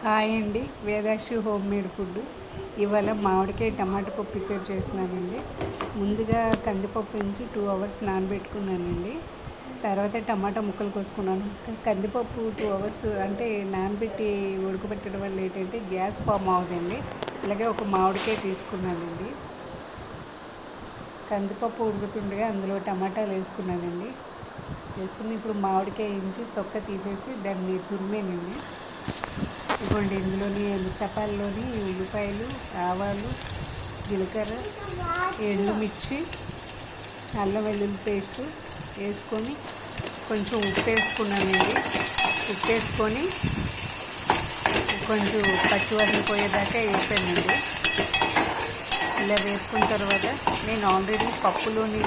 Hi అండి, వేదాక్షి home made food. ఇవాళ మామిడికాయ టమాటా పప్పు ప్రిపేర్ చేస్తున్నానండి. ముందుగా కందిపప్పు నుంచి 2 అవర్స్ నానబెట్టుకున్నానండి. తర్వాత టమాటా ముక్కలు కోసుకున్నాను. కందిపప్పు 2 అవర్స్ అంటే నానబెట్టి ఉడకబెట్టడం వల్ల ఏంటంటే గ్యాస్ ఫామ్ అవుతుందండి. అలాగే ఒక మామిడికాయ తీసుకున్నానండి. కందిపప్పు ఉడుకుతుండగా అందులో టమాటాలు వేసుకున్నానండి. వేసుకుని ఇప్పుడు మామిడికాయ ఇంచి తొక్క తీసేసి దాన్ని తురిమేనండి. ఇదిగోండి, ఇందులోని తపాల్లోని ఉల్లిపాయలు, ఆవాలు, జీలకర్ర, ఎండుమిర్చి, అల్లం వెల్లుల్లి పేస్టు వేసుకొని కొంచెం ఉప్పు వేసుకున్నానండి. ఉప్పు వేసుకొని కొంచెం పచ్చివాసన పోయేదాకా వేసానండి. ఇలా వేసుకున్న తర్వాత నేను ఆల్రెడీ పప్పులోని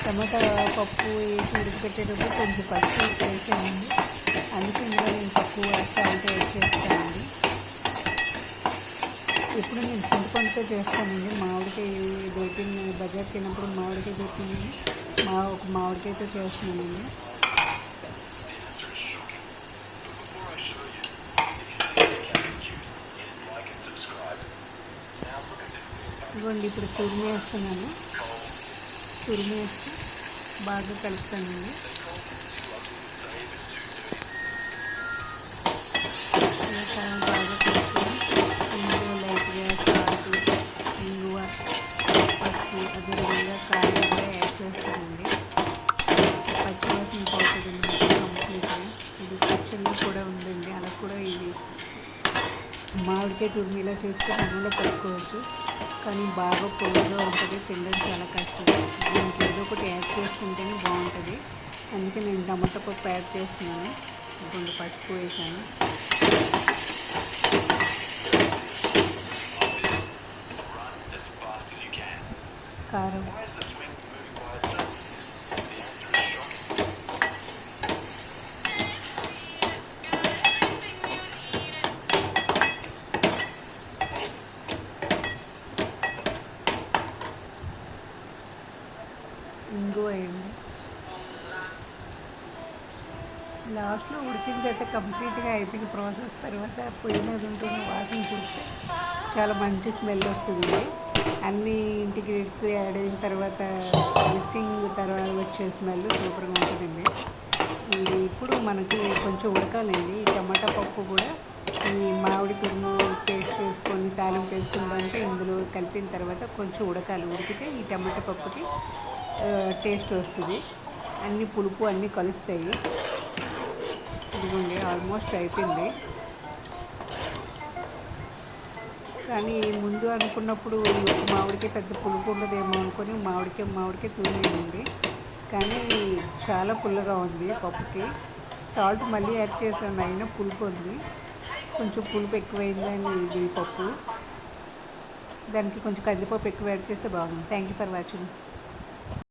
టమాటా పప్పు వేసి ఉడకపెట్టేటప్పుడు కొంచెం పచ్చి వేసానండి. అందుకే ఇందులో నేను తక్కువ సాల్ట్ యాడ్ చేస్తానండి. ఇప్పుడు నేను చింతపండుతో చేస్తానండి. మామిడికాయ దొరికింది, బజార్కి వెళ్ళినప్పుడు మామిడికాయ దొరికింది, ఒక మామిడికాయతో చేస్తున్నానండి. ఇదిగోండి, ఇప్పుడు తురిమి వేస్తున్నాను. తురిమి వేసి బాగా కలుపుతానండి. బాగా కలుపుకొని ఇందులో లైట్గా సాల్ట్, ఇంగువ, పసుపు, అదేవిధంగా కారం కూడా యాడ్ చేస్తానండి. పచ్చివాసన పోతుంది కంప్లీట్గా. ఇది పచ్చళ్ళు కూడా ఉందండి, అలా కూడా ఇది మామిడికాయ తురిమి ఇలా చేసుకొని అన్నంలో కలుపుకోవచ్చు. కానీ బాగా పొడిగా ఉంటుంది, తినడం చాలా కష్టం. దీనికి ఏదో ఒకటి యాడ్ చేసుకుంటేనే బాగుంటుంది. అందుకే నేను టమాటా పప్పు యాడ్ చేస్తున్నాను. కొంచెం పసుపు వేసాను. కారం, ఇంగువ వేయండి. లాస్ట్లో ఉడికిన తర్వాత కంప్లీట్గా అయిపోయిన ప్రాసెస్ తర్వాత పొయ్యి మీద ఉంటున్న వాసన చూస్తే చాలా మంచి స్మెల్ వస్తుంది. అన్ని ఇంటిగ్రేట్స్ యాడ్ అయిన తర్వాత మిక్సింగ్ తర్వాత వచ్చే స్మెల్ సూపర్గా ఉంటుందండి. ఇది ఇప్పుడు మనకి కొంచెం ఉడకాలండి. ఈ టమాటా పప్పు కూడా ఈ మామిడి తురుము పేస్ట్ చేసుకొని తాలింపు వేసుకున్న దాంతో ఇందులో కలిపిన తర్వాత కొంచెం ఉడకాలి. ఉడికితే ఈ టమాటా పప్పుకి టేస్ట్ వస్తుంది. అన్ని పులుపు అన్నీ కలుస్తాయి. ఇదిగోండి, ఆల్మోస్ట్ అయిపోయింది. కానీ ముందు అనుకున్నప్పుడు మామిడికాయ పెద్ద పులుపు ఉండదేమో అనుకొని మామిడికాయ తురిమేయండి. కానీ చాలా పుల్లగా ఉంది పప్పుకి. సాల్ట్ మళ్ళీ యాడ్ చేస్తాను, అయినా పులుపు ఉంది. కొంచెం పులుపు ఎక్కువైందని ఇది పప్పు. దానికి కొంచెం కందిపప్పు ఎక్కువ యాడ్ చేస్తే బాగుంది. Thank you for watching.